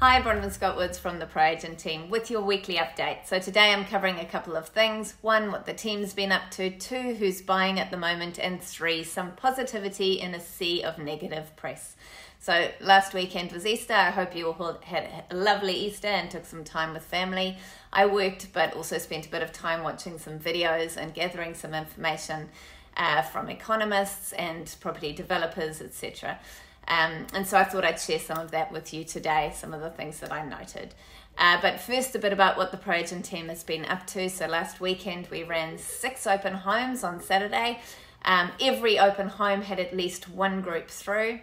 Hi, Bronwyn Scott Woods from the ProAgent team with your weekly update. So today I'm covering a couple of things. One, what the team's been up to. Two, who's buying at the moment. And three, some positivity in a sea of negative press. So last weekend was Easter. I hope you all had a lovely Easter and took some time with family. I worked, but also spent a bit of time watching some videos and gathering some information from economists and property developers, etc. And so I thought I'd share some of that with you today, some of the things that I noted. But first, a bit about what the ProAgent team has been up to. So last weekend we ran 6 open homes on Saturday. Every open home had at least one group through.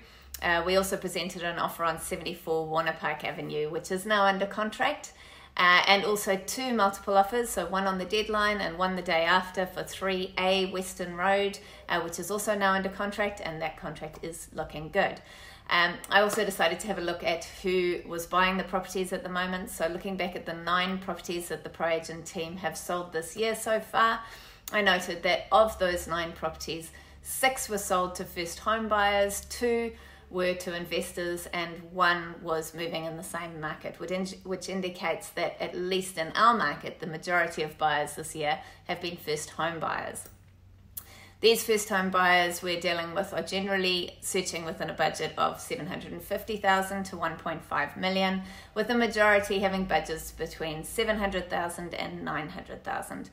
We also presented an offer on 74 Warner Park Avenue, which is now under contract. And also 2 multiple offers, so one on the deadline and one the day after for 3A Western Road, which is also now under contract, and that contract is looking good. I also decided to have a look at who was buying the properties at the moment. So looking back at the 9 properties that the ProAgent team have sold this year so far, I noted that of those 9 properties, 6 were sold to first home buyers, 2 were to investors, and 1 was moving in the same market, which indicates that at least in our market, the majority of buyers this year have been first home buyers. These first home buyers we're dealing with are generally searching within a budget of $750,000 to $1.5 million, with the majority having budgets between $700,000 and $900,000.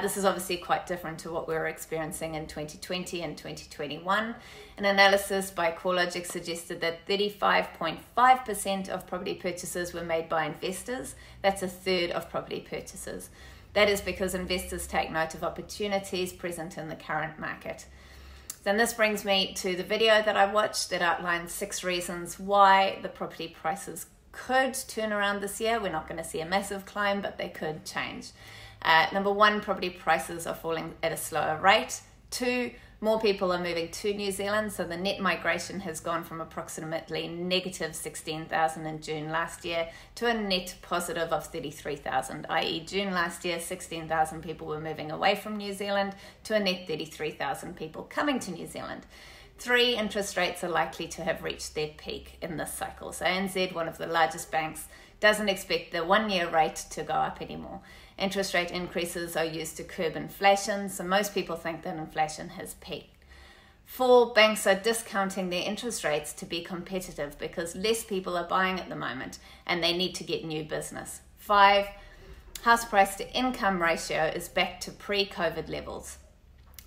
This is obviously quite different to what we were experiencing in 2020 and 2021. An analysis by CoreLogic suggested that 35.5% of property purchases were made by investors. That's a third of property purchases. That is because investors take note of opportunities present in the current market. Then this brings me to the video that I watched that outlines 6 reasons why the property prices could turn around this year. We're not going to see a massive climb, but they could change. Number 1, property prices are falling at a slower rate. 2, more people are moving to New Zealand, so the net migration has gone from approximately negative 16,000 in June last year to a net positive of 33,000, i.e. June last year, 16,000 people were moving away from New Zealand to a net 33,000 people coming to New Zealand. 3, interest rates are likely to have reached their peak in this cycle. So ANZ, one of the largest banks, doesn't expect the 1-year rate to go up anymore. Interest rate increases are used to curb inflation, so most people think that inflation has peaked. 4, banks are discounting their interest rates to be competitive because less people are buying at the moment and they need to get new business. 5, house price to income ratio is back to pre-COVID levels.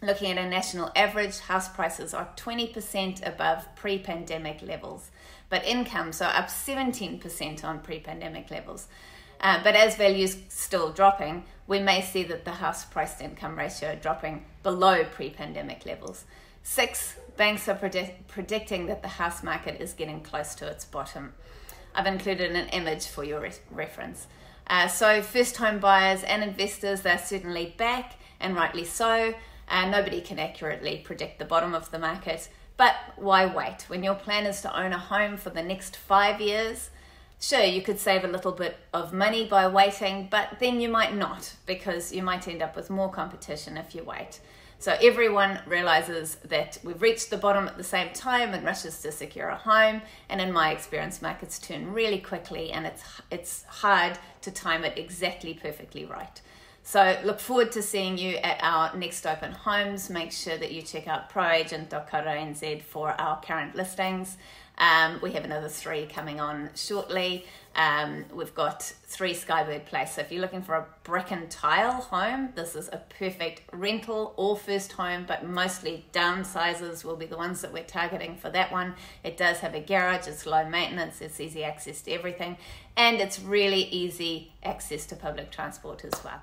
Looking at a national average, house prices are 20% above pre-pandemic levels, but incomes are up 17% on pre-pandemic levels. But as values still dropping, we may see that the house price to income ratio dropping below pre-pandemic levels. 6, banks are predicting that the house market is getting close to its bottom. I've included an image for your reference. So first home buyers and investors, they're certainly back, and rightly so. Nobody can accurately predict the bottom of the market, but why wait? When your plan is to own a home for the next 5 years, sure, you could save a little bit of money by waiting, but then you might not, because you might end up with more competition if you wait. So everyone realizes that we've reached the bottom at the same time and rushes to secure a home, and in my experience, markets turn really quickly and it's hard to time it exactly perfectly right. So look forward to seeing you at our next open homes. Make sure that you check out proagent.co.nz for our current listings. We have another 3 coming on shortly. We've got 3 Skybird Place. So if you're looking for a brick and tile home, this is a perfect rental or first home, but mostly downsizers will be the ones that we're targeting for that one. It does have a garage, it's low maintenance, it's easy access to everything, and it's really easy access to public transport as well.